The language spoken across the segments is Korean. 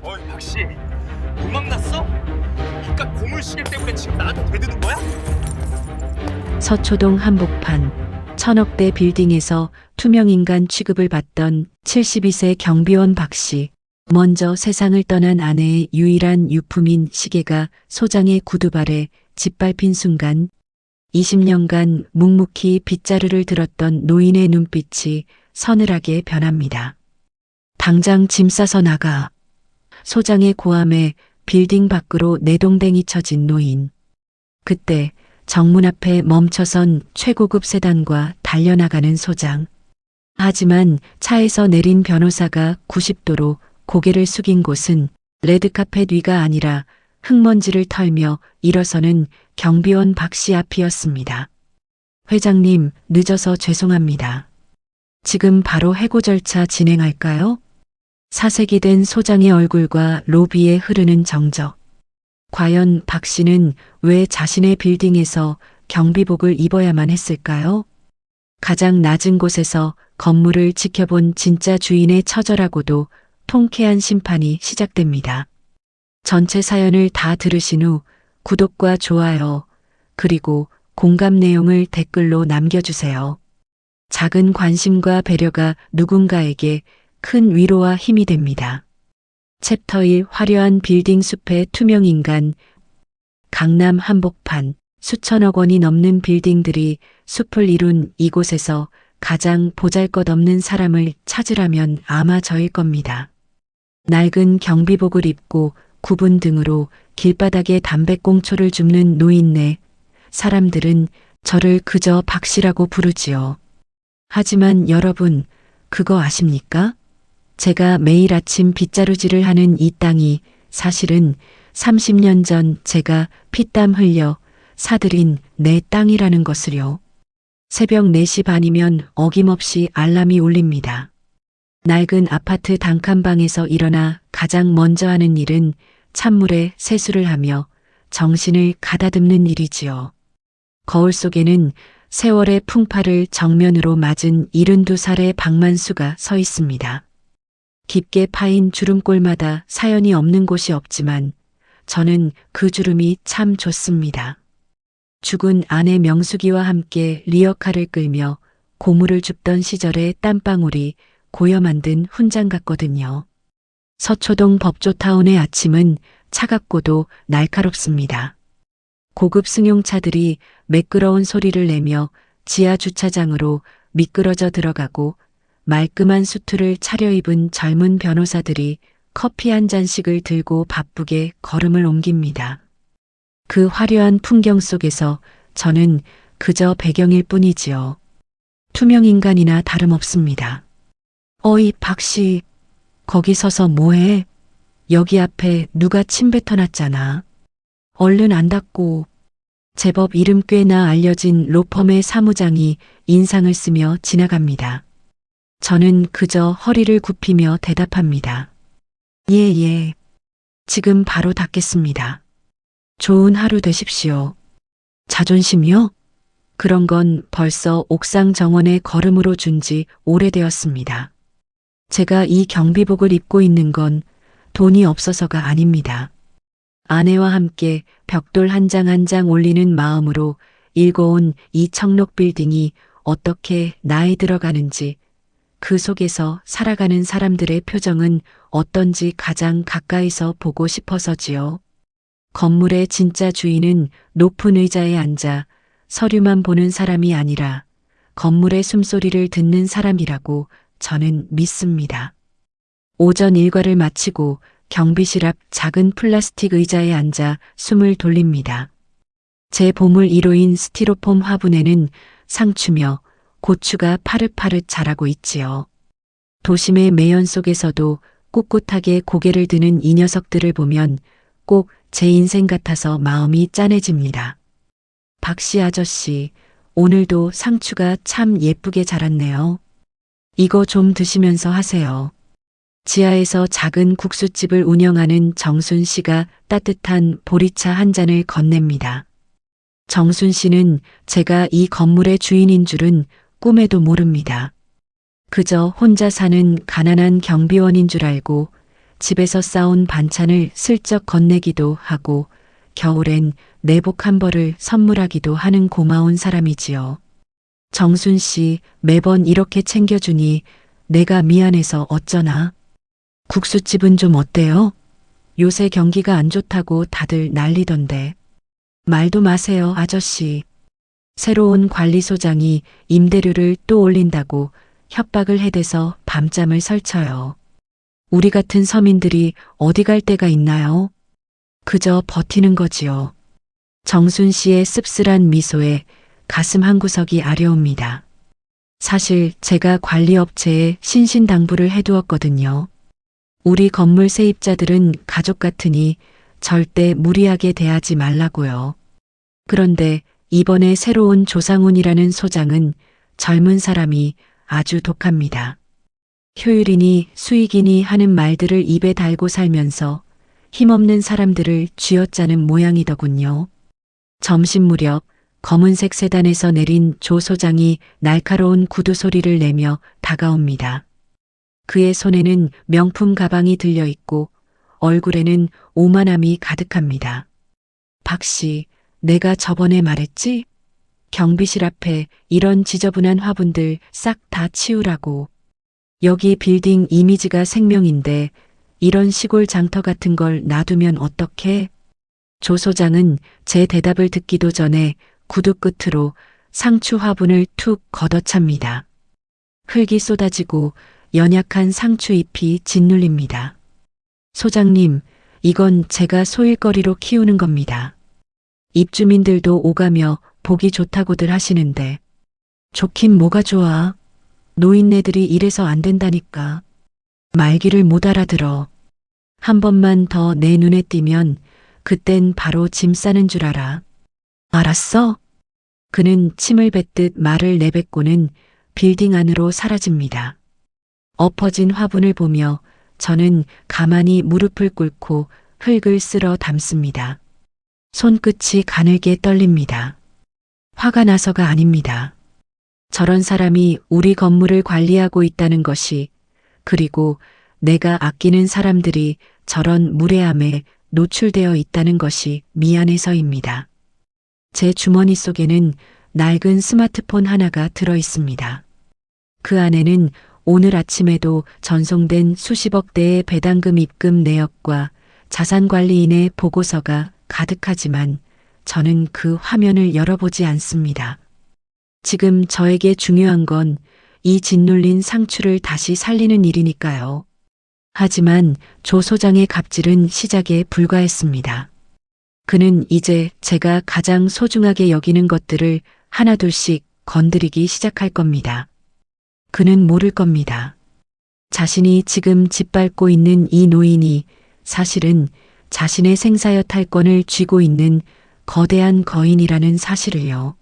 어이 박씨, 음악 났어? 이깟 고물시계 때문에 지금 나한테 대드는 거야? 서초동 한복판 천억대 빌딩에서 투명인간 취급을 받던 72세 경비원 박씨. 먼저 세상을 떠난 아내의 유일한 유품인 시계가 소장의 구두발에 짓밟힌 순간 20년간 묵묵히 빗자루를 들었던 노인의 눈빛이 서늘하게 변합니다. 당장 짐 싸서 나가. 소장의 고함에 빌딩 밖으로 내동댕이 쳐진 노인. 그때 정문 앞에 멈춰선 최고급 세단과 달려나가는 소장. 하지만 차에서 내린 변호사가 90도로 고개를 숙인 곳은 레드카펫 위가 아니라 흙먼지를 털며 일어서는 경비원 박씨 앞이었습니다. 회장님, 늦어서 죄송합니다. 지금 바로 해고 절차 진행할까요? 사색이 된 소장의 얼굴과 로비에 흐르는 정적. 과연 박 씨는 왜 자신의 빌딩에서 경비복을 입어야만 했을까요? 가장 낮은 곳에서 건물을 지켜본 진짜 주인의 처절하고도 통쾌한 심판이 시작됩니다. 전체 사연을 다 들으신 후 구독과 좋아요, 그리고 공감 내용을 댓글로 남겨주세요. 작은 관심과 배려가 누군가에게 큰 위로와 힘이 됩니다. 챕터 1 화려한 빌딩 숲의 투명인간. 강남 한복판 수천억 원이 넘는 빌딩들이 숲을 이룬 이곳에서 가장 보잘것없는 사람을 찾으라면 아마 저일 겁니다. 낡은 경비복을 입고 굽은 등으로 길바닥에 담배꽁초를 줍는 노인네. 사람들은 저를 그저 박씨라고 부르지요. 하지만 여러분, 그거 아십니까? 제가 매일 아침 빗자루질을 하는 이 땅이 사실은 30년 전 제가 피땀 흘려 사들인 내 땅이라는 것을요. 새벽 4시 반이면 어김없이 알람이 울립니다. 낡은 아파트 단칸방에서 일어나 가장 먼저 하는 일은 찬물에 세수를 하며 정신을 가다듬는 일이지요. 거울 속에는 세월의 풍파를 정면으로 맞은 72살의 박만수가 서 있습니다. 깊게 파인 주름골마다 사연이 없는 곳이 없지만 저는 그 주름이 참 좋습니다. 죽은 아내 명숙이와 함께 리어카를 끌며 고물을 줍던 시절의 땀방울이 고여 만든 훈장 같거든요. 서초동 법조타운의 아침은 차갑고도 날카롭습니다. 고급 승용차들이 매끄러운 소리를 내며 지하 주차장으로 미끄러져 들어가고 말끔한 수트를 차려입은 젊은 변호사들이 커피 한 잔씩을 들고 바쁘게 걸음을 옮깁니다. 그 화려한 풍경 속에서 저는 그저 배경일 뿐이지요. 투명인간이나 다름없습니다. 어이 박씨, 거기 서서 뭐해? 여기 앞에 누가 침 뱉어놨잖아. 얼른 안 닫고. 제법 이름 꽤나 알려진 로펌의 사무장이 인상을 쓰며 지나갑니다. 저는 그저 허리를 굽히며 대답합니다. 예. 지금 바로 닫겠습니다. 좋은 하루 되십시오. 자존심이요? 그런 건 벌써 옥상 정원의 걸음으로 준 지 오래되었습니다. 제가 이 경비복을 입고 있는 건 돈이 없어서가 아닙니다. 아내와 함께 벽돌 한 장 한 장 올리는 마음으로 일궈온 이 청록 빌딩이 어떻게 나에 들어가는지, 그 속에서 살아가는 사람들의 표정은 어떤지 가장 가까이서 보고 싶어서지요. 건물의 진짜 주인은 높은 의자에 앉아 서류만 보는 사람이 아니라 건물의 숨소리를 듣는 사람이라고 저는 믿습니다. 오전 일과를 마치고 경비실 앞 작은 플라스틱 의자에 앉아 숨을 돌립니다. 제 보물 1호인 스티로폼 화분에는 상추며 고추가 파릇파릇 자라고 있지요. 도심의 매연 속에서도 꿋꿋하게 고개를 드는 이 녀석들을 보면 꼭 제 인생 같아서 마음이 짠해집니다. 박씨 아저씨, 오늘도 상추가 참 예쁘게 자랐네요. 이거 좀 드시면서 하세요. 지하에서 작은 국수집을 운영하는 정순 씨가 따뜻한 보리차 한 잔을 건넵니다. 정순 씨는 제가 이 건물의 주인인 줄은 꿈에도 모릅니다. 그저 혼자 사는 가난한 경비원인 줄 알고 집에서 싸온 반찬을 슬쩍 건네기도 하고 겨울엔 내복 한 벌을 선물하기도 하는 고마운 사람이지요. 정순 씨 매번 이렇게 챙겨주니 내가 미안해서 어쩌나. 국수집은 좀 어때요? 요새 경기가 안 좋다고 다들 난리던데. 말도 마세요, 아저씨. 새로운 관리소장이 임대료를 또 올린다고 협박을 해대서 밤잠을 설쳐요. 우리 같은 서민들이 어디 갈 데가 있나요? 그저 버티는 거지요. 정순 씨의 씁쓸한 미소에 가슴 한구석이 아려옵니다. 사실 제가 관리업체에 신신당부를 해두었거든요. 우리 건물 세입자들은 가족 같으니 절대 무리하게 대하지 말라고요. 그런데 이번에 새로운 조상훈이라는 소장은 젊은 사람이 아주 독합니다. 효율이니 수익이니 하는 말들을 입에 달고 살면서 힘없는 사람들을 쥐어짜는 모양이더군요. 점심 무렵 검은색 세단에서 내린 조 소장이 날카로운 구두 소리를 내며 다가옵니다. 그의 손에는 명품 가방이 들려 있고 얼굴에는 오만함이 가득합니다. 박 씨, 내가 저번에 말했지? 경비실 앞에 이런 지저분한 화분들 싹 다 치우라고. 여기 빌딩 이미지가 생명인데 이런 시골 장터 같은 걸 놔두면 어떡해? 조 소장은 제 대답을 듣기도 전에 구두 끝으로 상추 화분을 툭 걷어찹니다. 흙이 쏟아지고 연약한 상추 잎이 짓눌립니다. 소장님, 이건 제가 소일거리로 키우는 겁니다. 입주민들도 오가며 보기 좋다고들 하시는데 좋긴 뭐가 좋아. 노인네들이 이래서 안 된다니까. 말귀를 못 알아들어. 한 번만 더 내 눈에 띄면 그땐 바로 짐 싸는 줄 알아. 알았어? 그는 침을 뱉듯 말을 내뱉고는 빌딩 안으로 사라집니다. 엎어진 화분을 보며 저는 가만히 무릎을 꿇고 흙을 쓸어 담습니다. 손끝이 가늘게 떨립니다. 화가 나서가 아닙니다. 저런 사람이 우리 건물을 관리하고 있다는 것이, 그리고 내가 아끼는 사람들이 저런 무례함에 노출되어 있다는 것이 미안해서입니다. 제 주머니 속에는 낡은 스마트폰 하나가 들어 있습니다. 그 안에는 오늘 아침에도 전송된 수십억 대의 배당금 입금 내역과 자산관리인의 보고서가 가득하지만 저는 그 화면을 열어보지 않습니다. 지금 저에게 중요한 건 이 짓눌린 상추를 다시 살리는 일이니까요. 하지만 조 소장의 갑질은 시작에 불과했습니다. 그는 이제 제가 가장 소중하게 여기는 것들을 하나둘씩 건드리기 시작할 겁니다. 그는 모를 겁니다. 자신이 지금 짓밟고 있는 이 노인이 사실은 자신의 생사여 탈권을 쥐고 있는 거대한 거인이라는 사실을요.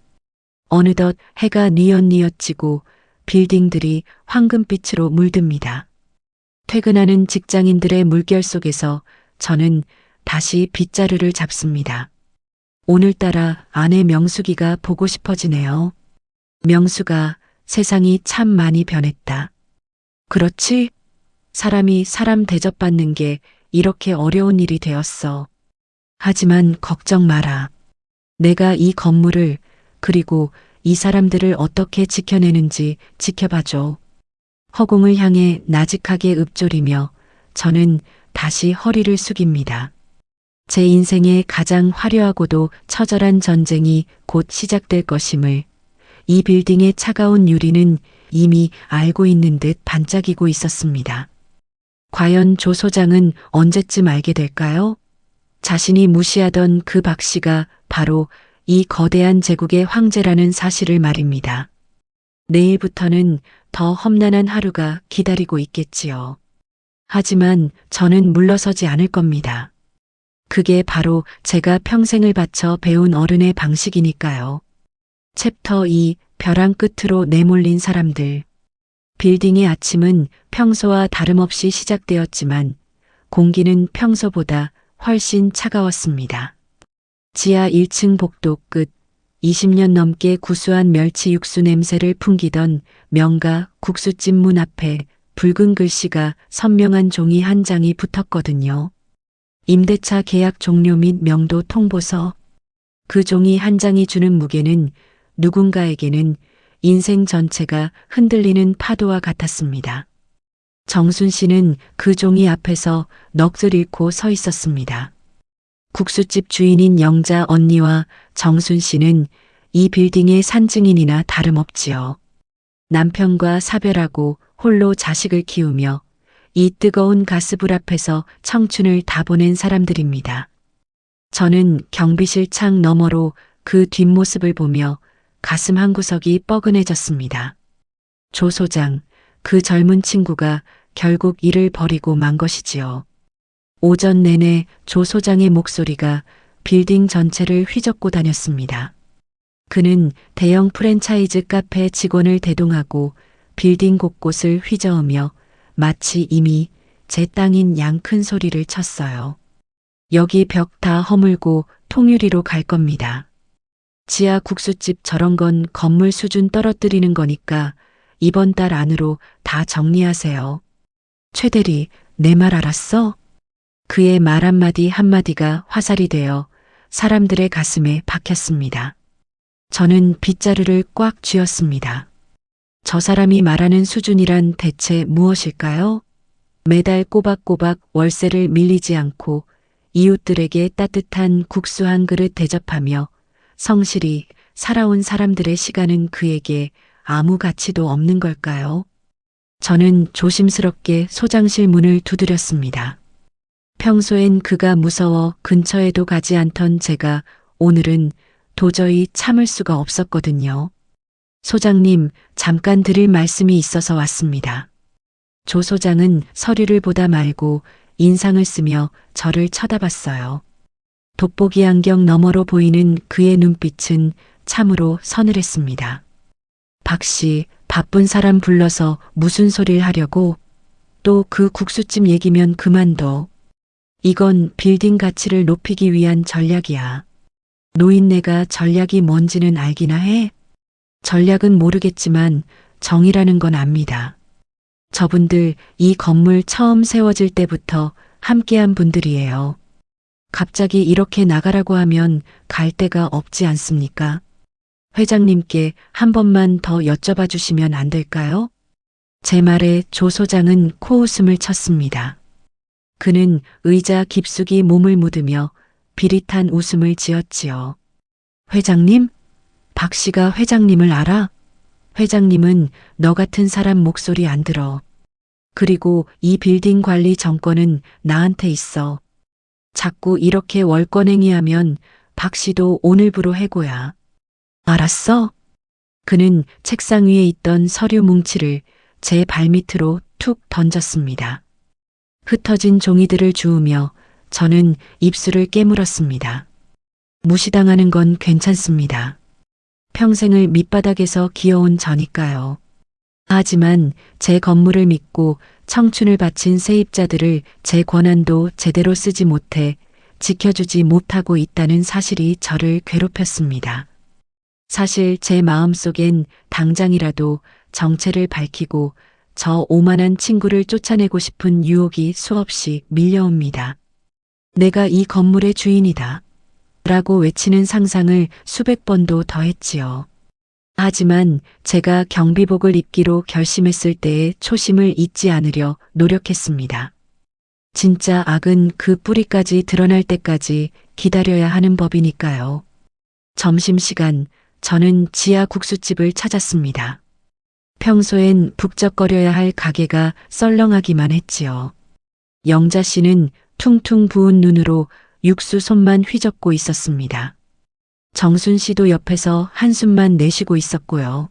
어느덧 해가 뉘엿뉘엿 지고 빌딩들이 황금빛으로 물듭니다. 퇴근하는 직장인들의 물결 속에서 저는 다시 빗자루를 잡습니다. 오늘따라 아내 명숙이가 보고 싶어지네요. 명숙아, 세상이 참 많이 변했다. 그렇지? 사람이 사람 대접받는 게 이렇게 어려운 일이 되었어. 하지만 걱정 마라. 내가 이 건물을, 그리고 이 사람들을 어떻게 지켜내는지 지켜봐줘. 허공을 향해 나직하게 읊조리며 저는 다시 허리를 숙입니다. 제 인생의 가장 화려하고도 처절한 전쟁이 곧 시작될 것임을 이 빌딩의 차가운 유리는 이미 알고 있는 듯 반짝이고 있었습니다. 과연 조 소장은 언제쯤 알게 될까요? 자신이 무시하던 그 박 씨가 바로 이 거대한 제국의 황제라는 사실을 말입니다. 내일부터는 더 험난한 하루가 기다리고 있겠지요. 하지만 저는 물러서지 않을 겁니다. 그게 바로 제가 평생을 바쳐 배운 어른의 방식이니까요. 챕터 2, 벼랑 끝으로 내몰린 사람들. 빌딩의 아침은 평소와 다름없이 시작되었지만 공기는 평소보다 훨씬 차가웠습니다. 지하 1층 복도 끝 20년 넘게 구수한 멸치 육수 냄새를 풍기던 명가 국수집 문 앞에 붉은 글씨가 선명한 종이 한 장이 붙었거든요. 임대차 계약 종료 및 명도 통보서. 그 종이 한 장이 주는 무게는 누군가에게는 인생 전체가 흔들리는 파도와 같았습니다. 정순 씨는 그 종이 앞에서 넋을 잃고 서 있었습니다. 국수집 주인인 영자 언니와 정순 씨는 이 빌딩의 산증인이나 다름없지요. 남편과 사별하고 홀로 자식을 키우며 이 뜨거운 가스불 앞에서 청춘을 다 보낸 사람들입니다. 저는 경비실 창 너머로 그 뒷모습을 보며 가슴 한구석이 뻐근해졌습니다. 조 소장, 그 젊은 친구가 결국 일을 버리고 만 것이지요. 오전 내내 조 소장의 목소리가 빌딩 전체를 휘젓고 다녔습니다. 그는 대형 프랜차이즈 카페 직원을 대동하고 빌딩 곳곳을 휘저으며 마치 이미 제 땅인 양 큰 소리를 쳤어요. 여기 벽 다 허물고 통유리로 갈 겁니다. 지하 국수집 저런 건 건물 수준 떨어뜨리는 거니까 이번 달 안으로 다 정리하세요. 최 대리, 내 말 알았어? 그의 말 한마디 한마디가 화살이 되어 사람들의 가슴에 박혔습니다. 저는 빗자루를 꽉 쥐었습니다. 저 사람이 말하는 수준이란 대체 무엇일까요? 매달 꼬박꼬박 월세를 밀리지 않고 이웃들에게 따뜻한 국수 한 그릇 대접하며 성실히 살아온 사람들의 시간은 그에게 아무 가치도 없는 걸까요? 저는 조심스럽게 소장실 문을 두드렸습니다. 평소엔 그가 무서워 근처에도 가지 않던 제가 오늘은 도저히 참을 수가 없었거든요. 소장님, 잠깐 드릴 말씀이 있어서 왔습니다. 조 소장은 서류를 보다 말고 인상을 쓰며 저를 쳐다봤어요. 돋보기 안경 너머로 보이는 그의 눈빛은 참으로 서늘했습니다. 박 씨, 바쁜 사람 불러서 무슨 소리를 하려고? 또 그 국수집 얘기면 그만둬. 이건 빌딩 가치를 높이기 위한 전략이야. 노인네가 전략이 뭔지는 알기나 해? 전략은 모르겠지만 정이라는 건 압니다. 저분들 이 건물 처음 세워질 때부터 함께한 분들이에요. 갑자기 이렇게 나가라고 하면 갈 데가 없지 않습니까? 회장님께 한 번만 더 여쭤봐 주시면 안 될까요? 제 말에 조 소장은 코웃음을 쳤습니다. 그는 의자 깊숙이 몸을 묻으며 비릿한 웃음을 지었지요. 회장님? 박 씨가 회장님을 알아? 회장님은 너 같은 사람 목소리 안 들어. 그리고 이 빌딩 관리 정권은 나한테 있어. 자꾸 이렇게 월권행위하면 박 씨도 오늘부로 해고야. 알았어? 그는 책상 위에 있던 서류 뭉치를 제 발밑으로 툭 던졌습니다. 흩어진 종이들을 주우며 저는 입술을 깨물었습니다. 무시당하는 건 괜찮습니다. 평생을 밑바닥에서 기어온 저니까요. 하지만 제 건물을 믿고 청춘을 바친 세입자들을 제 권한도 제대로 쓰지 못해 지켜주지 못하고 있다는 사실이 저를 괴롭혔습니다. 사실 제 마음속엔 당장이라도 정체를 밝히고 저 오만한 친구를 쫓아내고 싶은 유혹이 수없이 밀려옵니다. 내가 이 건물의 주인이다. 라고 외치는 상상을 수백 번도 더 했지요. 하지만 제가 경비복을 입기로 결심했을 때의 초심을 잊지 않으려 노력했습니다. 진짜 악은 그 뿌리까지 드러날 때까지 기다려야 하는 법이니까요. 점심시간 저는 지하 국수집을 찾았습니다. 평소엔 북적거려야 할 가게가 썰렁하기만 했지요. 영자 씨는 퉁퉁 부은 눈으로 육수 손만 휘젓고 있었습니다. 정순 씨도 옆에서 한숨만 내쉬고 있었고요.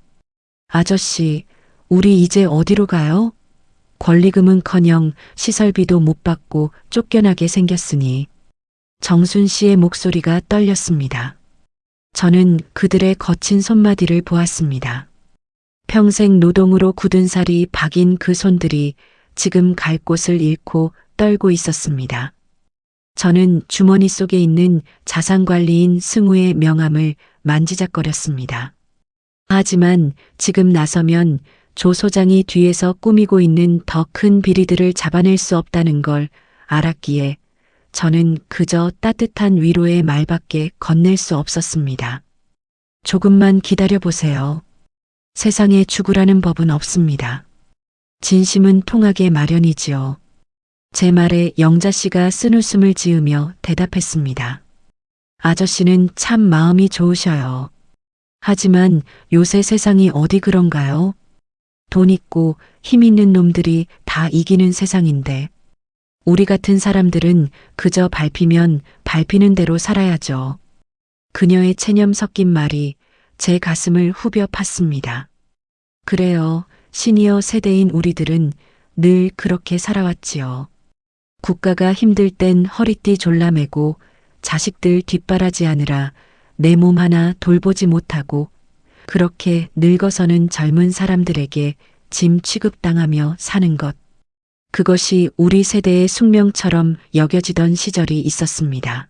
아저씨, 우리 이제 어디로 가요? 권리금은커녕 시설비도 못 받고 쫓겨나게 생겼으니. 정순 씨의 목소리가 떨렸습니다. 저는 그들의 거친 손마디를 보았습니다. 평생 노동으로 굳은 살이 박인 그 손들이 지금 갈 곳을 잃고 떨고 있었습니다. 저는 주머니 속에 있는 자산관리인 승우의 명함을 만지작거렸습니다. 하지만 지금 나서면 조 소장이 뒤에서 꾸미고 있는 더 큰 비리들을 잡아낼 수 없다는 걸 알았기에 저는 그저 따뜻한 위로의 말밖에 건넬 수 없었습니다. 조금만 기다려 보세요. 세상에 죽으라는 법은 없습니다. 진심은 통하게 마련이지요. 제 말에 영자 씨가 쓴웃음을 지으며 대답했습니다. 아저씨는 참 마음이 좋으셔요. 하지만 요새 세상이 어디 그런가요? 돈 있고 힘 있는 놈들이 다 이기는 세상인데 우리 같은 사람들은 그저 밟히면 밟히는 대로 살아야죠. 그녀의 체념 섞인 말이 제 가슴을 후벼 팠습니다. 그래요. 시니어 세대인 우리들은 늘 그렇게 살아왔지요. 국가가 힘들 땐 허리띠 졸라매고 자식들 뒷바라지하느라 내 몸 하나 돌보지 못하고 그렇게 늙어서는 젊은 사람들에게 짐 취급당하며 사는 것. 그것이 우리 세대의 숙명처럼 여겨지던 시절이 있었습니다.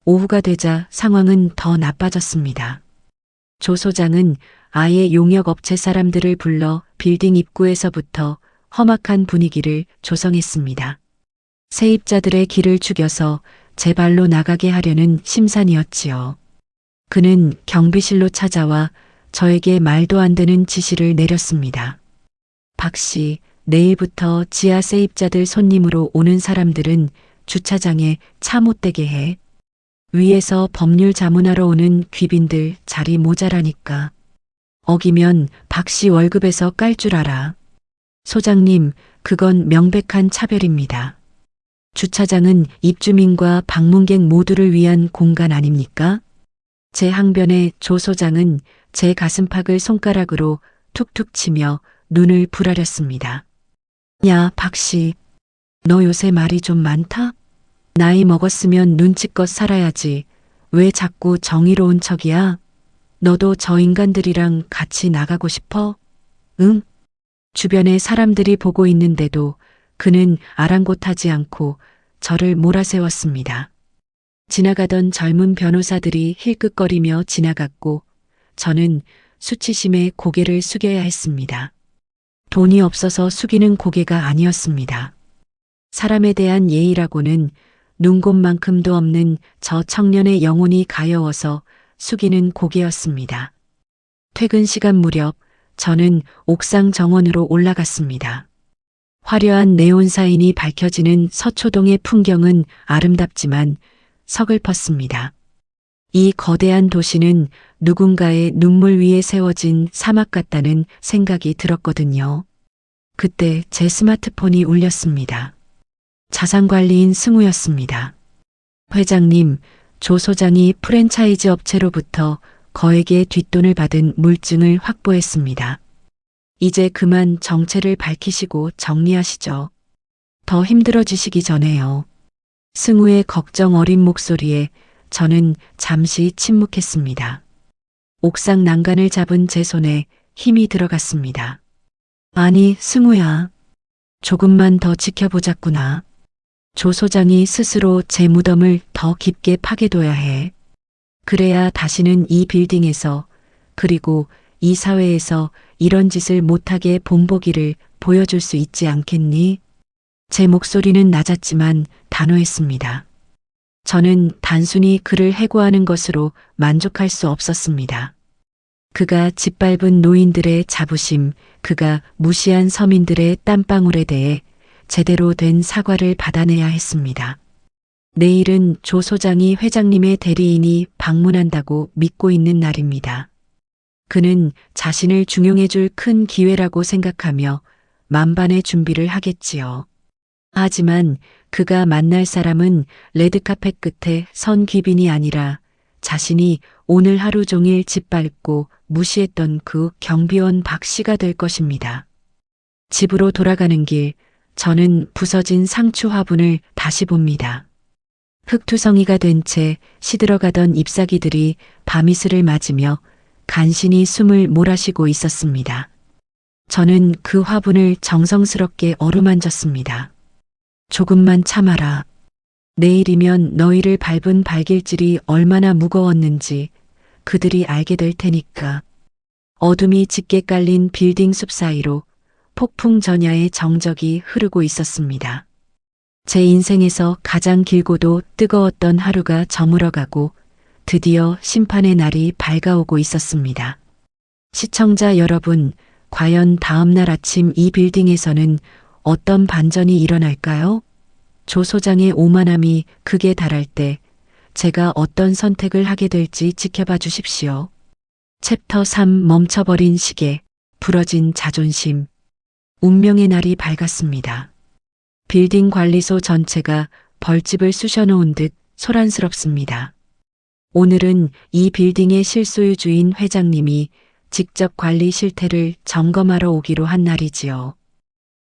오후가 되자 상황은 더 나빠졌습니다. 조 소장은 아예 용역업체 사람들을 불러 빌딩 입구에서부터 험악한 분위기를 조성했습니다. 세입자들의 길을 죽여서 제 발로 나가게 하려는 심산이었지요. 그는 경비실로 찾아와 저에게 말도 안 되는 지시를 내렸습니다. 박 씨, 내일부터 지하 세입자들 손님으로 오는 사람들은 주차장에 차 못 대게 해. 위에서 법률 자문하러 오는 귀빈들 자리 모자라니까. 어기면 박 씨 월급에서 깔 줄 알아. 소장님, 그건 명백한 차별입니다. 주차장은 입주민과 방문객 모두를 위한 공간 아닙니까? 제 항변에 조 소장은 제 가슴팍을 손가락으로 툭툭 치며 눈을 부라렸습니다. 야, 박 씨, 너 요새 말이 좀 많다? 나이 먹었으면 눈치껏 살아야지. 왜 자꾸 정의로운 척이야? 너도 저 인간들이랑 같이 나가고 싶어? 응? 주변에 사람들이 보고 있는데도 그는 아랑곳하지 않고 저를 몰아세웠습니다. 지나가던 젊은 변호사들이 힐끗거리며 지나갔고 저는 수치심에 고개를 숙여야 했습니다. 돈이 없어서 숙이는 고개가 아니었습니다. 사람에 대한 예의라고는 눈곱만큼도 없는 저 청년의 영혼이 가여워서 숙이는 고개였습니다. 퇴근 시간 무렵 저는 옥상 정원으로 올라갔습니다. 화려한 네온 사인이 밝혀지는 서초동의 풍경은 아름답지만 서글펐습니다. 이 거대한 도시는 누군가의 눈물 위에 세워진 사막 같다는 생각이 들었거든요. 그때 제 스마트폰이 울렸습니다. 자산관리인 승우였습니다. 회장님, 조 소장이 프랜차이즈 업체로부터 거액의 뒷돈을 받은 물증을 확보했습니다. 이제 그만 정체를 밝히시고 정리하시죠. 더 힘들어지시기 전에요. 승우의 걱정 어린 목소리에 저는 잠시 침묵했습니다. 옥상 난간을 잡은 제 손에 힘이 들어갔습니다. 아니, 승우야. 조금만 더 지켜보자꾸나. 조 소장이 스스로 제 무덤을 더 깊게 파괴둬야 해. 그래야 다시는 이 빌딩에서 그리고 이 사회에서 이런 짓을 못하게 본보기를 보여줄 수 있지 않겠니? 제 목소리는 낮았지만 단호했습니다. 저는 단순히 그를 해고하는 것으로 만족할 수 없었습니다. 그가 짓밟은 노인들의 자부심, 그가 무시한 서민들의 땀방울에 대해 제대로 된 사과를 받아내야 했습니다. 내일은 조 소장이 회장님의 대리인이 방문한다고 믿고 있는 날입니다. 그는 자신을 중용해줄 큰 기회라고 생각하며 만반의 준비를 하겠지요. 하지만 그가 만날 사람은 레드카펫 끝에 선 귀빈이 아니라 자신이 오늘 하루 종일 짓밟고 무시했던 그 경비원 박 씨가 될 것입니다. 집으로 돌아가는 길, 저는 부서진 상추 화분을 다시 봅니다. 흙투성이가 된 채 시들어가던 잎사귀들이 밤이슬을 맞으며 간신히 숨을 몰아쉬고 있었습니다. 저는 그 화분을 정성스럽게 어루만졌습니다. 조금만 참아라. 내일이면 너희를 밟은 발길질이 얼마나 무거웠는지 그들이 알게 될 테니까. 어둠이 짙게 깔린 빌딩 숲 사이로 폭풍 전야의 정적이 흐르고 있었습니다. 제 인생에서 가장 길고도 뜨거웠던 하루가 저물어가고 드디어 심판의 날이 밝아오고 있었습니다. 시청자 여러분, 과연 다음날 아침 이 빌딩에서는 어떤 반전이 일어날까요? 조 소장의 오만함이 극에 달할 때 제가 어떤 선택을 하게 될지 지켜봐 주십시오. 챕터 3 멈춰버린 시계, 부러진 자존심. 운명의 날이 밝았습니다. 빌딩 관리소 전체가 벌집을 쑤셔놓은 듯 소란스럽습니다. 오늘은 이 빌딩의 실소유 주인 회장님이 직접 관리 실태를 점검하러 오기로 한 날이지요.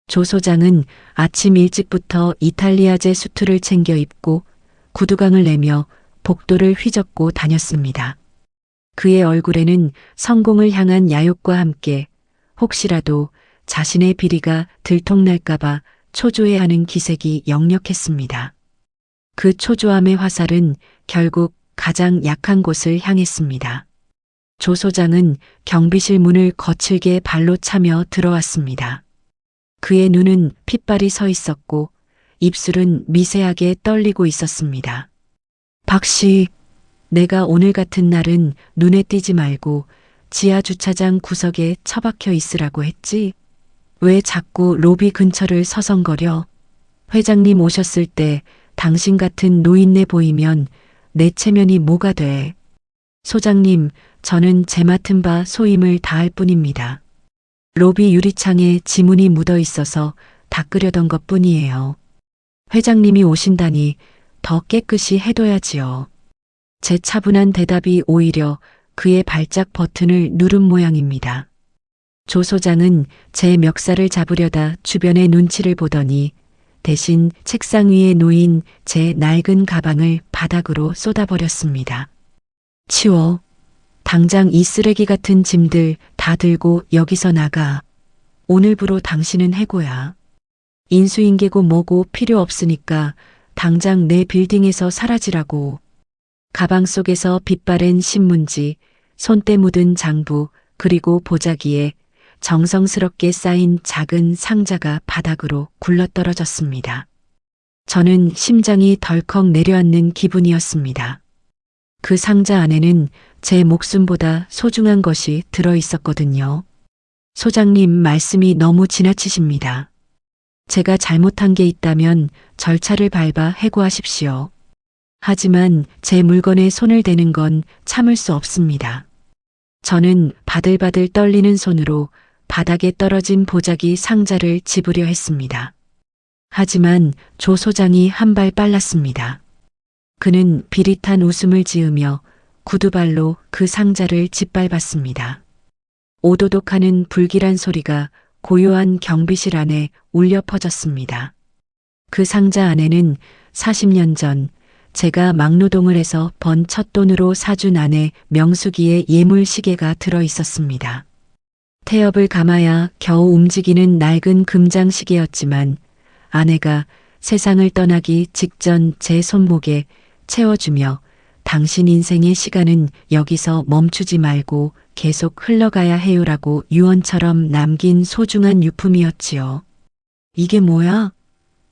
조 소장은 아침 일찍부터 이탈리아제 수트를 챙겨 입고 구두강을 내며 복도를 휘젓고 다녔습니다. 그의 얼굴에는 성공을 향한 야욕과 함께 혹시라도 자신의 비리가 들통날까봐 초조해하는 기색이 역력했습니다. 그 초조함의 화살은 결국 가장 약한 곳을 향했습니다. 조 소장은 경비실 문을 거칠게 발로 차며 들어왔습니다. 그의 눈은 핏발이 서 있었고 입술은 미세하게 떨리고 있었습니다. 박 씨, 내가 오늘 같은 날은 눈에 띄지 말고 지하 주차장 구석에 처박혀 있으라고 했지? 왜 자꾸 로비 근처를 서성거려? 회장님 오셨을 때 당신 같은 노인네 보이면 내 체면이 뭐가 돼? 소장님, 저는 제 맡은 바 소임을 다할 뿐입니다. 로비 유리창에 지문이 묻어 있어서 닦으려던 것 뿐이에요. 회장님이 오신다니 더 깨끗이 해둬야지요. 제 차분한 대답이 오히려 그의 발작 버튼을 누른 모양입니다. 조 소장은 제 멱살을 잡으려다 주변의 눈치를 보더니 대신 책상 위에 놓인 제 낡은 가방을 바닥으로 쏟아버렸습니다. 치워. 당장 이 쓰레기 같은 짐들 다 들고 여기서 나가. 오늘부로 당신은 해고야. 인수인계고 뭐고 필요 없으니까 당장 내 빌딩에서 사라지라고. 가방 속에서 빛바랜 신문지, 손때 묻은 장부, 그리고 보자기에 정성스럽게 쌓인 작은 상자가 바닥으로 굴러떨어졌습니다. 저는 심장이 덜컥 내려앉는 기분이었습니다. 그 상자 안에는 제 목숨보다 소중한 것이 들어 있었거든요. 소장님 말씀이 너무 지나치십니다. 제가 잘못한 게 있다면 절차를 밟아 해고하십시오. 하지만 제 물건에 손을 대는 건 참을 수 없습니다. 저는 바들바들 떨리는 손으로 바닥에 떨어진 보자기 상자를 집으려 했습니다. 하지만 조 소장이 한 발 빨랐습니다. 그는 비릿한 웃음을 지으며 구두발로 그 상자를 짓밟았습니다. 오도독하는 불길한 소리가 고요한 경비실 안에 울려 퍼졌습니다. 그 상자 안에는 40년 전 제가 막노동을 해서 번 첫돈으로 사준 아내 명숙이의 예물 시계가 들어 있었습니다. 태엽을 감아야 겨우 움직이는 낡은 금장 시계였지만 아내가 세상을 떠나기 직전 제 손목에 채워주며 당신 인생의 시간은 여기서 멈추지 말고 계속 흘러가야 해요라고 유언처럼 남긴 소중한 유품이었지요. 이게 뭐야?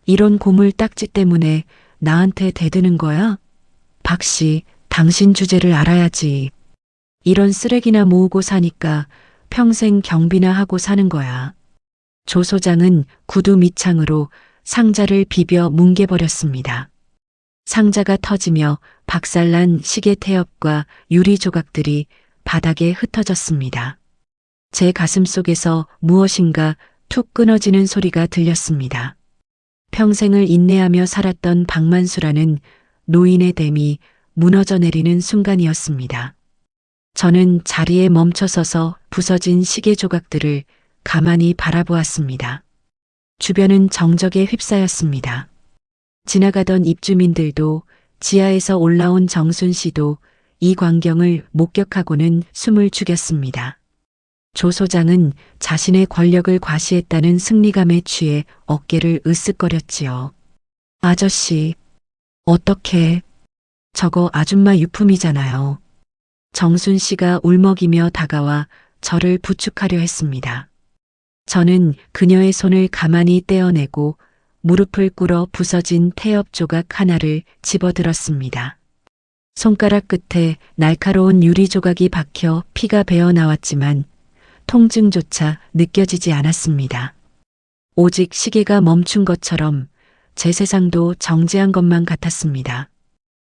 이런 고물 딱지 때문에 나한테 대드는 거야? 박 씨, 당신 주제를 알아야지. 이런 쓰레기나 모으고 사니까 평생 경비나 하고 사는 거야. 조 소장은 구두 밑창으로 상자를 비벼 뭉개버렸습니다. 상자가 터지며 박살난 시계 태엽과 유리 조각들이 바닥에 흩어졌습니다. 제 가슴 속에서 무엇인가 툭 끊어지는 소리가 들렸습니다. 평생을 인내하며 살았던 박만수라는 노인의 댐이 무너져 내리는 순간이었습니다. 저는 자리에 멈춰서서 부서진 시계 조각들을 가만히 바라보았습니다. 주변은 정적에 휩싸였습니다. 지나가던 입주민들도 지하에서 올라온 정순 씨도 이 광경을 목격하고는 숨을 죽였습니다. 조 소장은 자신의 권력을 과시했다는 승리감에 취해 어깨를 으쓱거렸지요. 아저씨, 어떡해. 저거 아줌마 유품이잖아요. 정순 씨가 울먹이며 다가와 저를 부축하려 했습니다. 저는 그녀의 손을 가만히 떼어내고 무릎을 꿇어 부서진 태엽 조각 하나를 집어들었습니다. 손가락 끝에 날카로운 유리 조각이 박혀 피가 배어 나왔지만 통증조차 느껴지지 않았습니다. 오직 시계가 멈춘 것처럼 제 세상도 정지한 것만 같았습니다.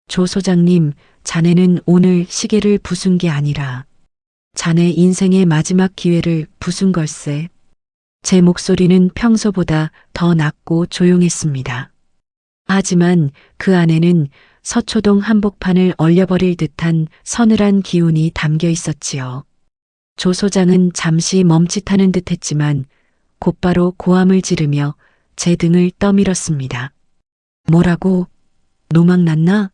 조 소장님, 자네는 오늘 시계를 부순 게 아니라 자네 인생의 마지막 기회를 부순 걸세. 제 목소리는 평소보다 더 낮고 조용했습니다. 하지만 그 안에는 서초동 한복판을 얼려버릴 듯한 서늘한 기운이 담겨 있었지요. 조 소장은 잠시 멈칫하는 듯 했지만 곧바로 고함을 지르며 제 등을 떠밀었습니다. 뭐라고? 노망 났나?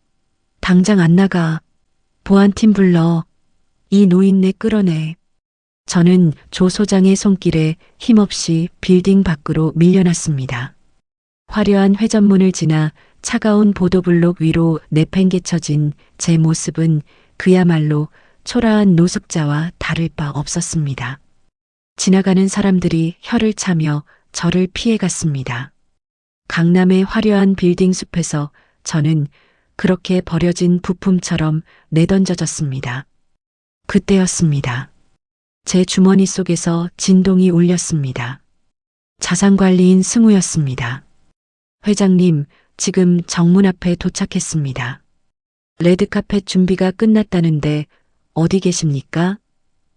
당장 안 나가. 보안팀 불러. 이 노인네 끌어내. 저는 조 소장의 손길에 힘없이 빌딩 밖으로 밀려났습니다. 화려한 회전문을 지나 차가운 보도블록 위로 내팽개쳐진 제 모습은 그야말로 초라한 노숙자와 다를 바 없었습니다. 지나가는 사람들이 혀를 차며 저를 피해갔습니다. 강남의 화려한 빌딩 숲에서 저는 그렇게 버려진 부품처럼 내던져졌습니다. 그때였습니다. 제 주머니 속에서 진동이 울렸습니다. 자산관리인 승우였습니다. 회장님, 지금 정문 앞에 도착했습니다. 레드카펫 준비가 끝났다는데 어디 계십니까?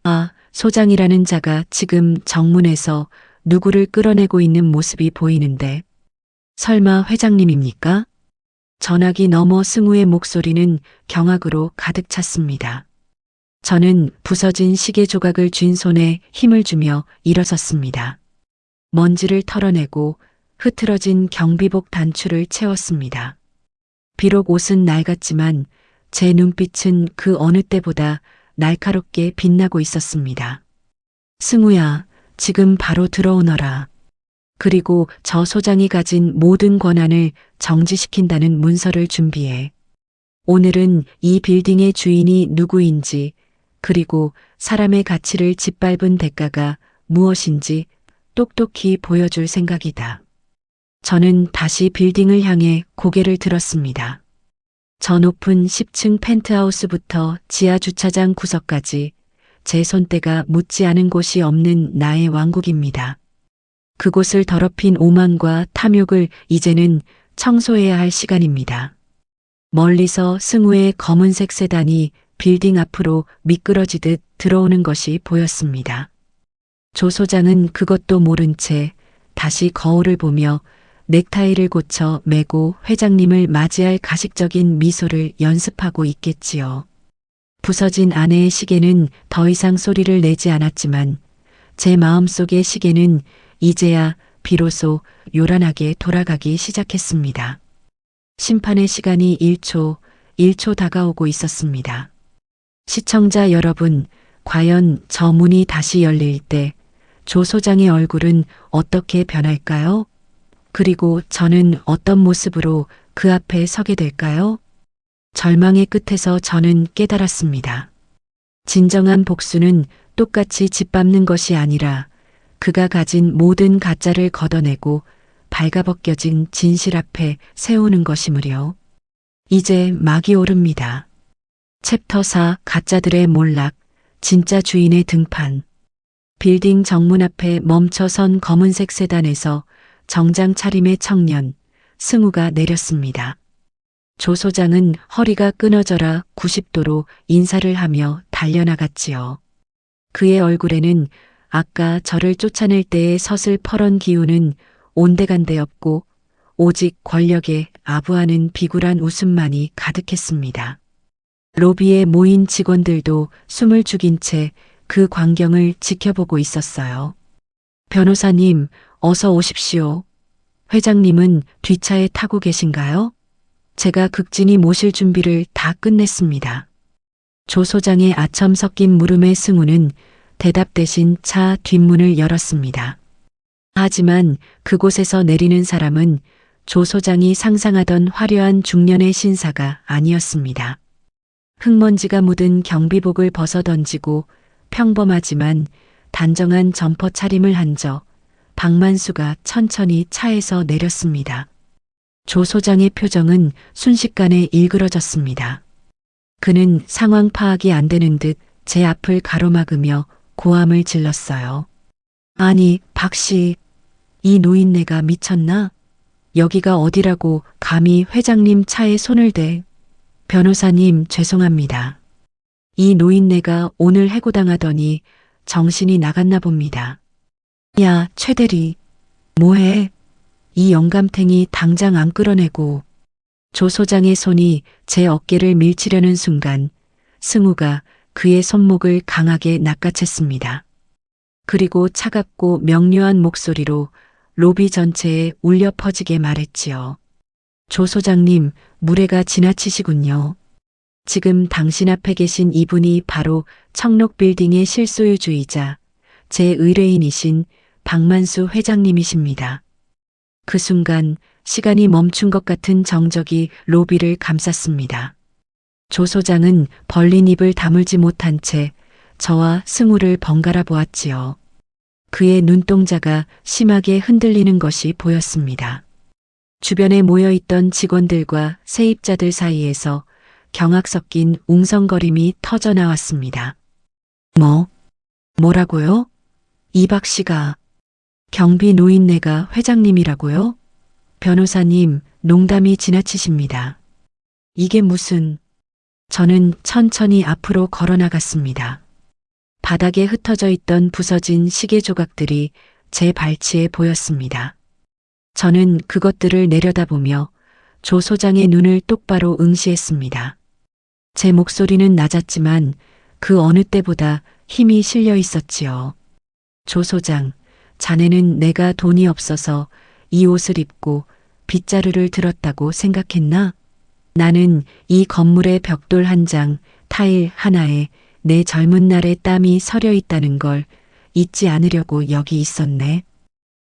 아, 소장이라는 자가 지금 정문에서 누구를 끌어내고 있는 모습이 보이는데 설마 회장님입니까? 전화기 너머 승우의 목소리는 경악으로 가득 찼습니다. 저는 부서진 시계 조각을 쥔 손에 힘을 주며 일어섰습니다. 먼지를 털어내고 흐트러진 경비복 단추를 채웠습니다. 비록 옷은 낡았지만 제 눈빛은 그 어느 때보다 날카롭게 빛나고 있었습니다. 승우야, 지금 바로 들어오너라. 그리고 저 소장이 가진 모든 권한을 정지시킨다는 문서를 준비해. 오늘은 이 빌딩의 주인이 누구인지, 그리고 사람의 가치를 짓밟은 대가가 무엇인지 똑똑히 보여줄 생각이다. 저는 다시 빌딩을 향해 고개를 들었습니다. 저 높은 10층 펜트하우스부터 지하 주차장 구석까지 제 손때가 묻지 않은 곳이 없는 나의 왕국입니다. 그곳을 더럽힌 오만과 탐욕을 이제는 청소해야 할 시간입니다. 멀리서 승우의 검은색 세단이 빌딩 앞으로 미끄러지듯 들어오는 것이 보였습니다. 조 소장은 그것도 모른 채 다시 거울을 보며 넥타이를 고쳐 매고 회장님을 맞이할 가식적인 미소를 연습하고 있겠지요. 부서진 아내의 시계는 더 이상 소리를 내지 않았지만 제 마음속의 시계는 이제야 비로소 요란하게 돌아가기 시작했습니다. 심판의 시간이 1초 다가오고 있었습니다. 시청자 여러분, 과연 저 문이 다시 열릴 때 조 소장의 얼굴은 어떻게 변할까요? 그리고 저는 어떤 모습으로 그 앞에 서게 될까요? 절망의 끝에서 저는 깨달았습니다. 진정한 복수는 똑같이 짓밟는 것이 아니라 그가 가진 모든 가짜를 걷어내고 발가벗겨진 진실 앞에 세우는 것이므려. 이제 막이 오릅니다. 챕터 4 가짜들의 몰락, 진짜 주인의 등판. 빌딩 정문 앞에 멈춰선 검은색 세단에서 정장 차림의 청년, 승우가 내렸습니다. 조 소장은 허리가 끊어져라 90도로 인사를 하며 달려나갔지요. 그의 얼굴에는 아까 저를 쫓아낼 때의 서슬퍼런 기운은 온데간데 없고 오직 권력에 아부하는 비굴한 웃음만이 가득했습니다. 로비에 모인 직원들도 숨을 죽인 채 그 광경을 지켜보고 있었어요. 변호사님, 어서 오십시오. 회장님은 뒷차에 타고 계신가요? 제가 극진히 모실 준비를 다 끝냈습니다. 조 소장의 아첨 섞인 물음에 승우는 대답 대신 차 뒷문을 열었습니다. 하지만 그곳에서 내리는 사람은 조 소장이 상상하던 화려한 중년의 신사가 아니었습니다. 흙먼지가 묻은 경비복을 벗어던지고 평범하지만 단정한 점퍼 차림을 한 저 박만수가 천천히 차에서 내렸습니다. 조 소장의 표정은 순식간에 일그러졌습니다. 그는 상황 파악이 안 되는 듯 제 앞을 가로막으며 고함을 질렀어요. 아니, 박씨, 이 노인네가 미쳤나? 여기가 어디라고 감히 회장님 차에 손을 대. 변호사님, 죄송합니다. 이 노인네가 오늘 해고당하더니 정신이 나갔나 봅니다. 야, 최대리, 뭐해? 이 영감탱이 당장 안 끌어내고. 조 소장의 손이 제 어깨를 밀치려는 순간 승우가 그의 손목을 강하게 낚아챘습니다. 그리고 차갑고 명료한 목소리로 로비 전체에 울려 퍼지게 말했지요. 조 소장님, 무례가 지나치시군요. 지금 당신 앞에 계신 이분이 바로 청록빌딩의 실소유주이자 제 의뢰인이신 박만수 회장님이십니다. 그 순간 시간이 멈춘 것 같은 정적이 로비를 감쌌습니다. 조 소장은 벌린 입을 다물지 못한 채 저와 승우를 번갈아 보았지요. 그의 눈동자가 심하게 흔들리는 것이 보였습니다. 주변에 모여있던 직원들과 세입자들 사이에서 경악 섞인 웅성거림이 터져나왔습니다. 뭐라고요? 이박 씨가 경비 노인네가 회장님이라고요? 변호사님, 농담이 지나치십니다. 이게 무슨... 저는 천천히 앞으로 걸어나갔습니다. 바닥에 흩어져 있던 부서진 시계 조각들이 제 발치에 보였습니다. 저는 그것들을 내려다보며 조 소장의 눈을 똑바로 응시했습니다. 제 목소리는 낮았지만 그 어느 때보다 힘이 실려 있었지요. 조 소장, 자네는 내가 돈이 없어서 이 옷을 입고 빗자루를 들었다고 생각했나? 나는 이 건물의 벽돌 한 장, 타일 하나에 내 젊은 날의 땀이 서려 있다는 걸 잊지 않으려고 여기 있었네.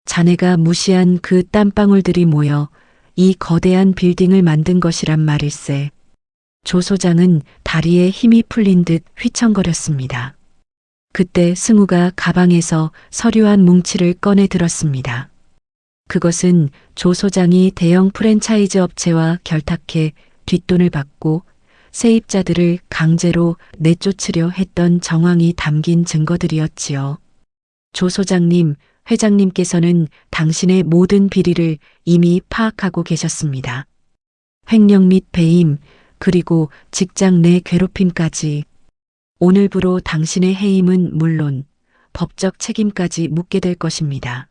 자네가 무시한 그 땀방울들이 모여 이 거대한 빌딩을 만든 것이란 말일세. 조 소장은 다리에 힘이 풀린 듯 휘청거렸습니다. 그때 승우가 가방에서 서류한 뭉치를 꺼내 들었습니다. 그것은 조 소장이 대형 프랜차이즈 업체와 결탁해 뒷돈을 받고 세입자들을 강제로 내쫓으려 했던 정황이 담긴 증거들이었지요. 조 소장님, 회장님께서는 당신의 모든 비리를 이미 파악하고 계셨습니다. 횡령 및 배임, 그리고 직장 내 괴롭힘까지. 오늘부로 당신의 해임은 물론 법적 책임까지 묻게 될 것입니다.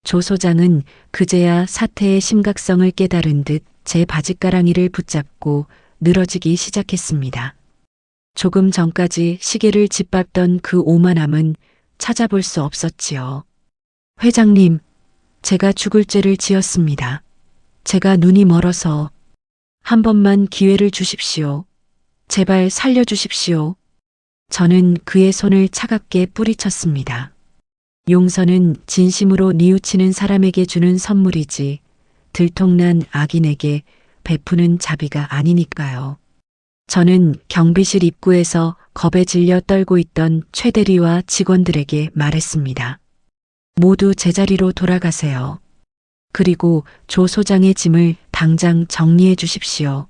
조 소장은 그제야 사태의 심각성을 깨달은 듯 제 바짓가랑이를 붙잡고 늘어지기 시작했습니다. 조금 전까지 시계를 짓밟던 그 오만함은 찾아볼 수 없었지요. 회장님, 제가 죽을 죄를 지었습니다. 제가 눈이 멀어서 한 번만 기회를 주십시오. 제발 살려주십시오. 저는 그의 손을 차갑게 뿌리쳤습니다. 용서는 진심으로 뉘우치는 사람에게 주는 선물이지 들통난 악인에게 베푸는 자비가 아니니까요. 저는 경비실 입구에서 겁에 질려 떨고 있던 최 대리와 직원들에게 말했습니다. 모두 제자리로 돌아가세요. 그리고 조 소장의 짐을 당장 정리해 주십시오.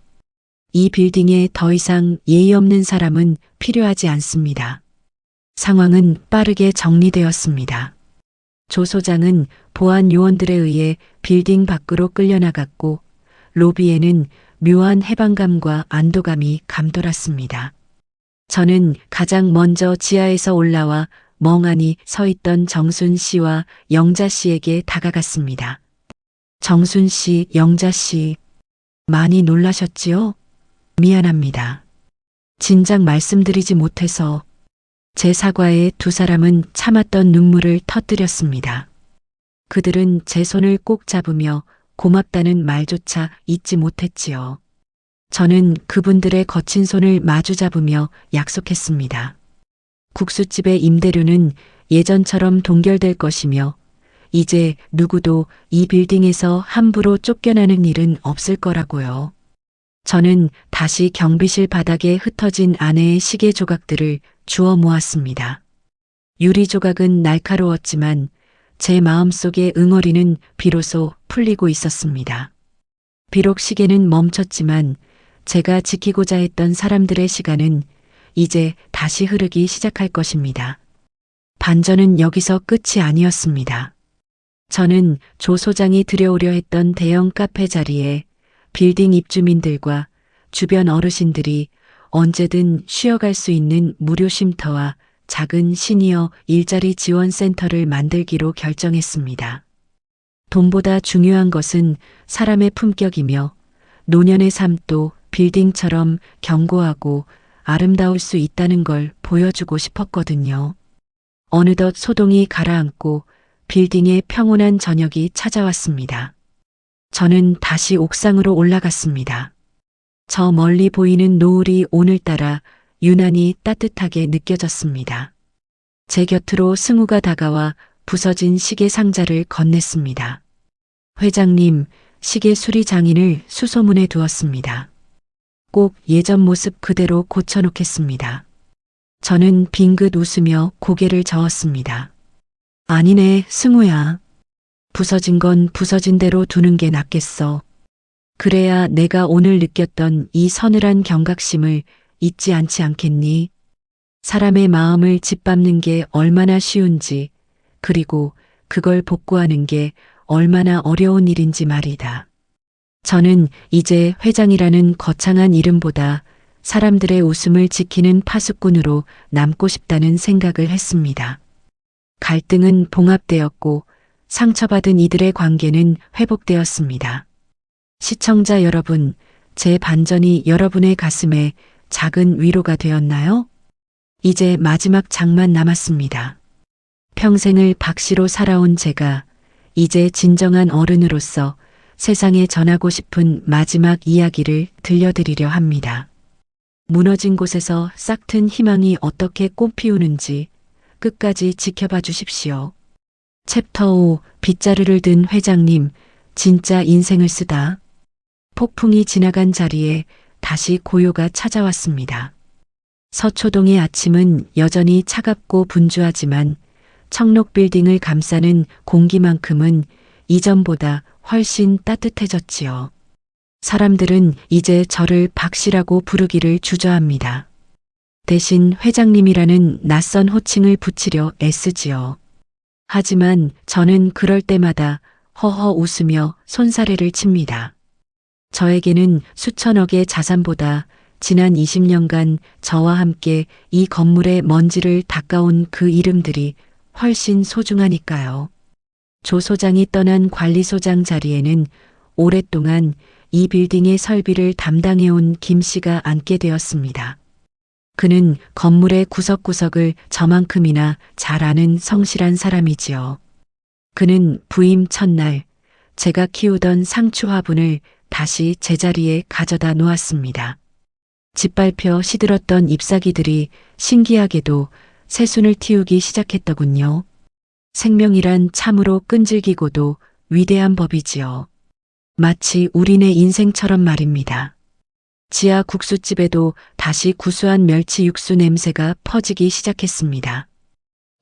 이 빌딩에 더 이상 예의 없는 사람은 필요하지 않습니다. 상황은 빠르게 정리되었습니다. 조 소장은 보안 요원들에 의해 빌딩 밖으로 끌려나갔고 로비에는 묘한 해방감과 안도감이 감돌았습니다. 저는 가장 먼저 지하에서 올라와 멍하니 서 있던 정순 씨와 영자 씨에게 다가갔습니다. 정순 씨, 영자 씨, 많이 놀라셨지요? 미안합니다. 진작 말씀드리지 못해서. 제 사과에 두 사람은 참았던 눈물을 터뜨렸습니다. 그들은 제 손을 꼭 잡으며 고맙다는 말조차 잊지 못했지요. 저는 그분들의 거친 손을 마주 잡으며 약속했습니다. 국수집의 임대료는 예전처럼 동결될 것이며 이제 누구도 이 빌딩에서 함부로 쫓겨나는 일은 없을 거라고요. 저는 다시 경비실 바닥에 흩어진 아내의 시계 조각들을 주워 모았습니다. 유리 조각은 날카로웠지만 제 마음속의 응어리는 비로소 풀리고 있었습니다. 비록 시계는 멈췄지만 제가 지키고자 했던 사람들의 시간은 이제 다시 흐르기 시작할 것입니다. 반전은 여기서 끝이 아니었습니다. 저는 조 소장이 들여오려 했던 대형 카페 자리에 빌딩 입주민들과 주변 어르신들이 언제든 쉬어갈 수 있는 무료 쉼터와 작은 시니어 일자리 지원 센터를 만들기로 결정했습니다. 돈보다 중요한 것은 사람의 품격이며 노년의 삶도 빌딩처럼 견고하고 아름다울 수 있다는 걸 보여주고 싶었거든요. 어느덧 소동이 가라앉고 빌딩의 평온한 저녁이 찾아왔습니다. 저는 다시 옥상으로 올라갔습니다. 저 멀리 보이는 노을이 오늘따라 유난히 따뜻하게 느껴졌습니다. 제 곁으로 승우가 다가와 부서진 시계 상자를 건넸습니다. 회장님, 시계 수리 장인을 수소문에 두었습니다. 꼭 예전 모습 그대로 고쳐놓겠습니다. 저는 빙긋 웃으며 고개를 저었습니다. 아니네, 승우야. 부서진 건 부서진 대로 두는 게 낫겠어. 그래야 내가 오늘 느꼈던 이 서늘한 경각심을 잊지 않겠니? 사람의 마음을 짓밟는 게 얼마나 쉬운지, 그리고 그걸 복구하는 게 얼마나 어려운 일인지 말이다. 저는 이제 회장이라는 거창한 이름보다 사람들의 웃음을 지키는 파수꾼으로 남고 싶다는 생각을 했습니다. 갈등은 봉합되었고 상처받은 이들의 관계는 회복되었습니다. 시청자 여러분, 제 반전이 여러분의 가슴에 작은 위로가 되었나요? 이제 마지막 장만 남았습니다. 평생을 박씨로 살아온 제가 이제 진정한 어른으로서 세상에 전하고 싶은 마지막 이야기를 들려드리려 합니다. 무너진 곳에서 싹튼 희망이 어떻게 꽃피우는지 끝까지 지켜봐 주십시오. 챕터 5 빗자루를 든 회장님, 진짜 인생을 쓰다. 폭풍이 지나간 자리에 다시 고요가 찾아왔습니다. 서초동의 아침은 여전히 차갑고 분주하지만 청록 빌딩을 감싸는 공기만큼은 이전보다 훨씬 따뜻해졌지요. 사람들은 이제 저를 박씨라고 부르기를 주저합니다. 대신 회장님이라는 낯선 호칭을 붙이려 애쓰지요. 하지만 저는 그럴 때마다 허허 웃으며 손사래를 칩니다. 저에게는 수천억의 자산보다 지난 20년간 저와 함께 이 건물의 먼지를 닦아온 그 이름들이 훨씬 소중하니까요. 조 소장이 떠난 관리소장 자리에는 오랫동안 이 빌딩의 설비를 담당해온 김 씨가 앉게 되었습니다. 그는 건물의 구석구석을 저만큼이나 잘 아는 성실한 사람이지요. 그는 부임 첫날 제가 키우던 상추 화분을 다시 제자리에 가져다 놓았습니다. 짓밟혀 시들었던 잎사귀들이 신기하게도 새순을 틔우기 시작했더군요. 생명이란 참으로 끈질기고도 위대한 법이지요. 마치 우리네 인생처럼 말입니다. 지하 국수집에도 다시 구수한 멸치 육수 냄새가 퍼지기 시작했습니다.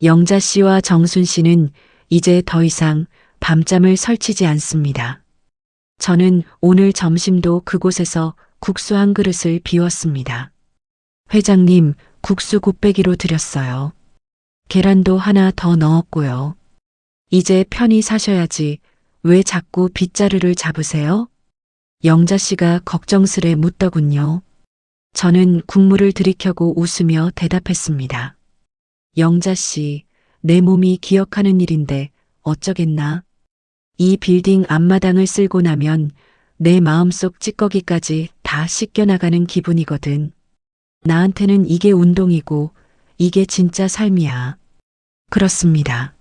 영자 씨와 정순 씨는 이제 더 이상 밤잠을 설치지 않습니다. 저는 오늘 점심도 그곳에서 국수 한 그릇을 비웠습니다. 회장님, 국수 곱빼기로 드렸어요. 계란도 하나 더 넣었고요. 이제 편히 사셔야지 왜 자꾸 빗자루를 잡으세요? 영자 씨가 걱정스레 묻더군요. 저는 국물을 들이켜고 웃으며 대답했습니다. 영자 씨, 내 몸이 기억하는 일인데 어쩌겠나? 이 빌딩 앞마당을 쓸고 나면 내 마음속 찌꺼기까지 다 씻겨나가는 기분이거든. 나한테는 이게 운동이고 이게 진짜 삶이야. 그렇습니다.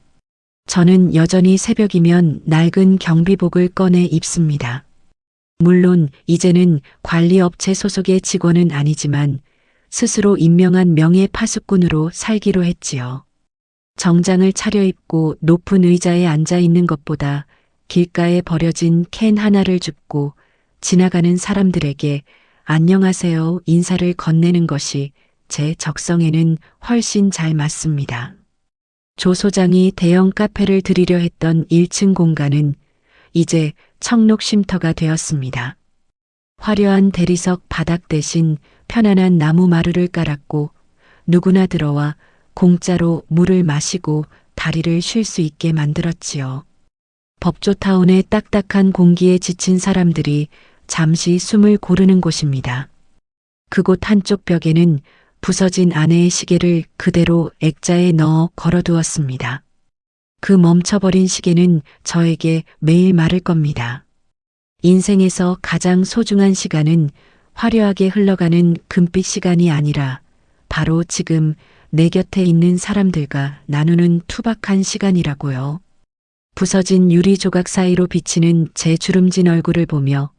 저는 여전히 새벽이면 낡은 경비복을 꺼내 입습니다. 물론 이제는 관리업체 소속의 직원은 아니지만 스스로 임명한 명예 파수꾼으로 살기로 했지요. 정장을 차려입고 높은 의자에 앉아 있는 것보다 길가에 버려진 캔 하나를 줍고 지나가는 사람들에게 안녕하세요 인사를 건네는 것이 제 적성에는 훨씬 잘 맞습니다. 조 소장이 대형 카페를 들이려 했던 1층 공간은 이제 청록 쉼터가 되었습니다. 화려한 대리석 바닥 대신 편안한 나무 마루를 깔았고 누구나 들어와 공짜로 물을 마시고 다리를 쉴 수 있게 만들었지요. 법조타운의 딱딱한 공기에 지친 사람들이 잠시 숨을 고르는 곳입니다. 그곳 한쪽 벽에는 부서진 아내의 시계를 그대로 액자에 넣어 걸어두었습니다. 그 멈춰버린 시계는 저에게 매일 말을 겁니다. 인생에서 가장 소중한 시간은 화려하게 흘러가는 금빛 시간이 아니라 바로 지금 내 곁에 있는 사람들과 나누는 투박한 시간이라고요. 부서진 유리 조각 사이로 비치는 제 주름진 얼굴을 보며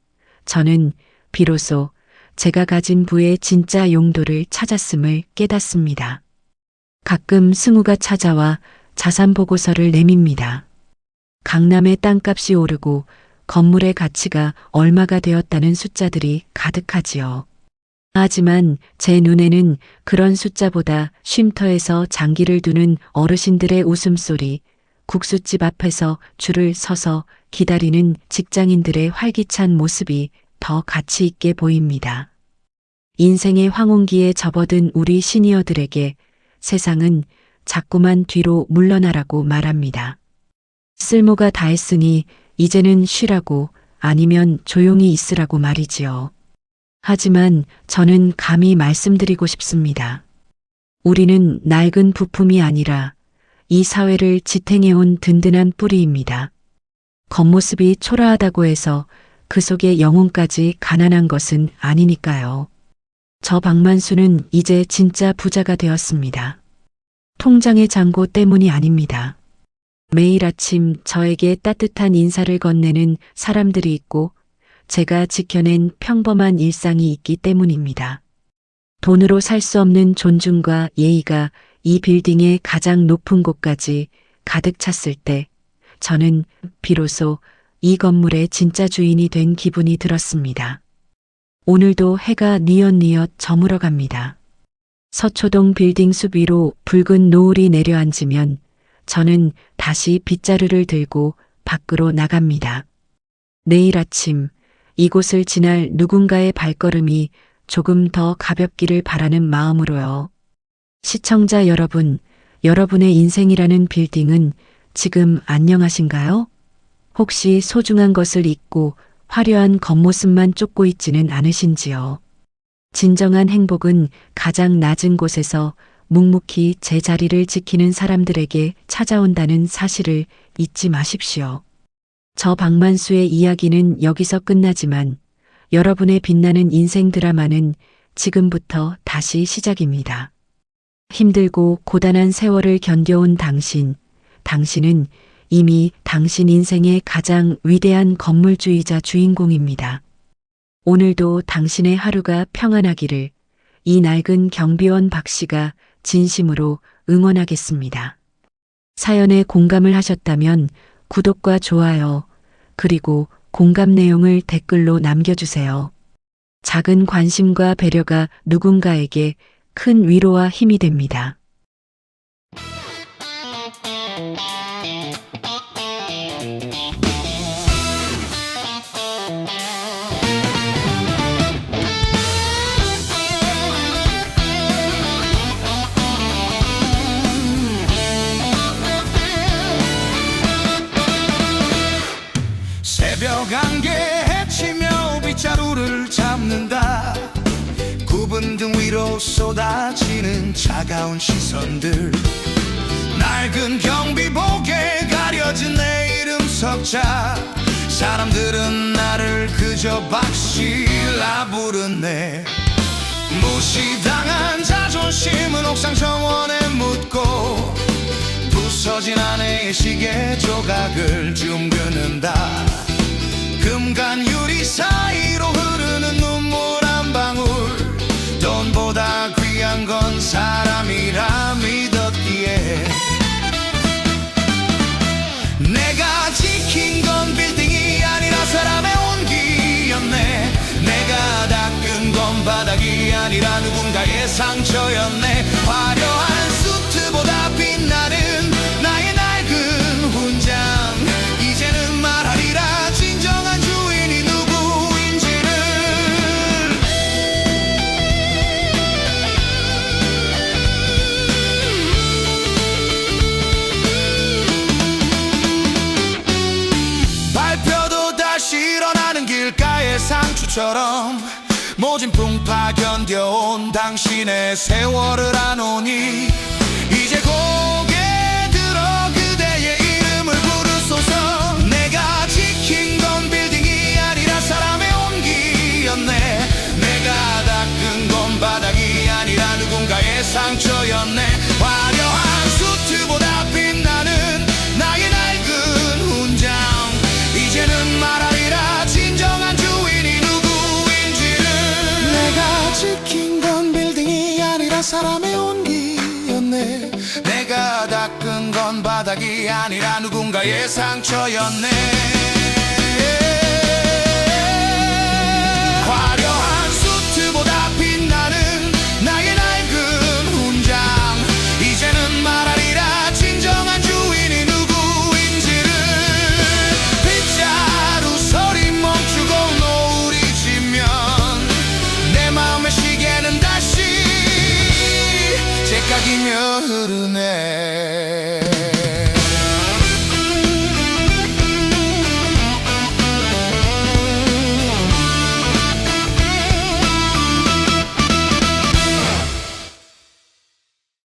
저는 비로소 제가 가진 부의 진짜 용도를 찾았음을 깨닫습니다. 가끔 승우가 찾아와 자산 보고서를 내밉니다. 강남의 땅값이 오르고 건물의 가치가 얼마가 되었다는 숫자들이 가득하지요. 하지만 제 눈에는 그런 숫자보다 쉼터에서 장기를 두는 어르신들의 웃음소리, 국수집 앞에서 줄을 서서 기다리는 직장인들의 활기찬 모습이 더 가치 있게 보입니다. 인생의 황혼기에 접어든 우리 시니어들에게 세상은 자꾸만 뒤로 물러나라고 말합니다. 쓸모가 다했으니 이제는 쉬라고 아니면 조용히 있으라고 말이지요. 하지만 저는 감히 말씀드리고 싶습니다. 우리는 낡은 부품이 아니라 이 사회를 지탱해온 든든한 뿌리입니다. 겉모습이 초라하다고 해서 그 속에 영혼까지 가난한 것은 아니니까요. 저 박만수는 이제 진짜 부자가 되었습니다. 통장의 잔고 때문이 아닙니다. 매일 아침 저에게 따뜻한 인사를 건네는 사람들이 있고 제가 지켜낸 평범한 일상이 있기 때문입니다. 돈으로 살 수 없는 존중과 예의가 이 빌딩의 가장 높은 곳까지 가득 찼을 때 저는 비로소 이 건물의 진짜 주인이 된 기분이 들었습니다. 오늘도 해가 뉘엿뉘엿 저물어 갑니다. 서초동 빌딩 숲 위로 붉은 노을이 내려앉으면 저는 다시 빗자루를 들고 밖으로 나갑니다. 내일 아침 이곳을 지날 누군가의 발걸음이 조금 더 가볍기를 바라는 마음으로요. 시청자 여러분, 여러분의 인생이라는 빌딩은 지금 안녕하신가요? 혹시 소중한 것을 잊고 화려한 겉모습만 쫓고 있지는 않으신지요? 진정한 행복은 가장 낮은 곳에서 묵묵히 제 자리를 지키는 사람들에게 찾아온다는 사실을 잊지 마십시오. 저 박만수의 이야기는 여기서 끝나지만 여러분의 빛나는 인생 드라마는 지금부터 다시 시작입니다. 힘들고 고단한 세월을 견뎌온 당신은 이미 당신 인생의 가장 위대한 건물주이자 주인공입니다. 오늘도 당신의 하루가 평안하기를 이 낡은 경비원 박 씨가 진심으로 응원하겠습니다. 사연에 공감을 하셨다면 구독과 좋아요, 그리고 공감 내용을 댓글로 남겨주세요. 작은 관심과 배려가 누군가에게 큰 위로와 힘이 됩니다. 새벽 안개 헤치며 빗자루를 잡는다. 굽은 등 위로 쏟아지는 차가운 시선들, 낡은 경비복에 가려진 내 이름 석자. 사람들은 나를 그저 박씨라 부르네. 무시당한 자존심은 옥상 정원에 묻고 부서진 아내의 시계 조각을 좀 긋는다. 금간 유리 사이로 흐르는 눈물 한 방울, 돈보다 귀한 건 사람이라 믿었기에. 내가 지킨 건 빌딩이 아니라 사람의 온기였네. 내가 닦은 건 바닥이 아니라 누군가의 상처였네. 화려한 수트보다 빛나는 나의 낡은 훈장. 이제는 말하리라 진정한 주인이 누구인지를. 발표도 다시 일어나는 길가의 상추처럼 모진 풍파 견뎌온 당신의 세월을 안오니 이제 고개 들어 그대의 이름을 부르소서. 내가 지킨 건 빌딩이 아니라 사람의 온기였네. 내가 닦은 건 바닥이 아니라 누군가의 상처였네. 화려한 수트보다 빛나는 나의 낡은 훈장. 이제는 말하리라 진정한 주인이 누구인지를. 내가 지킨 건 빌딩이 아니라 사람의 온기였네. 내가 닦은 건 바닥이 아니라 누군가의 상처였네. 화려한 수트보다 빛나는 나의 낡은 훈장. 이제는 말하리라 진정한 주인이 누구인지를. 빗자루 소리 멈추고 노을이 지면 내 마음의 시계는 다시 제깍이며 흐르네.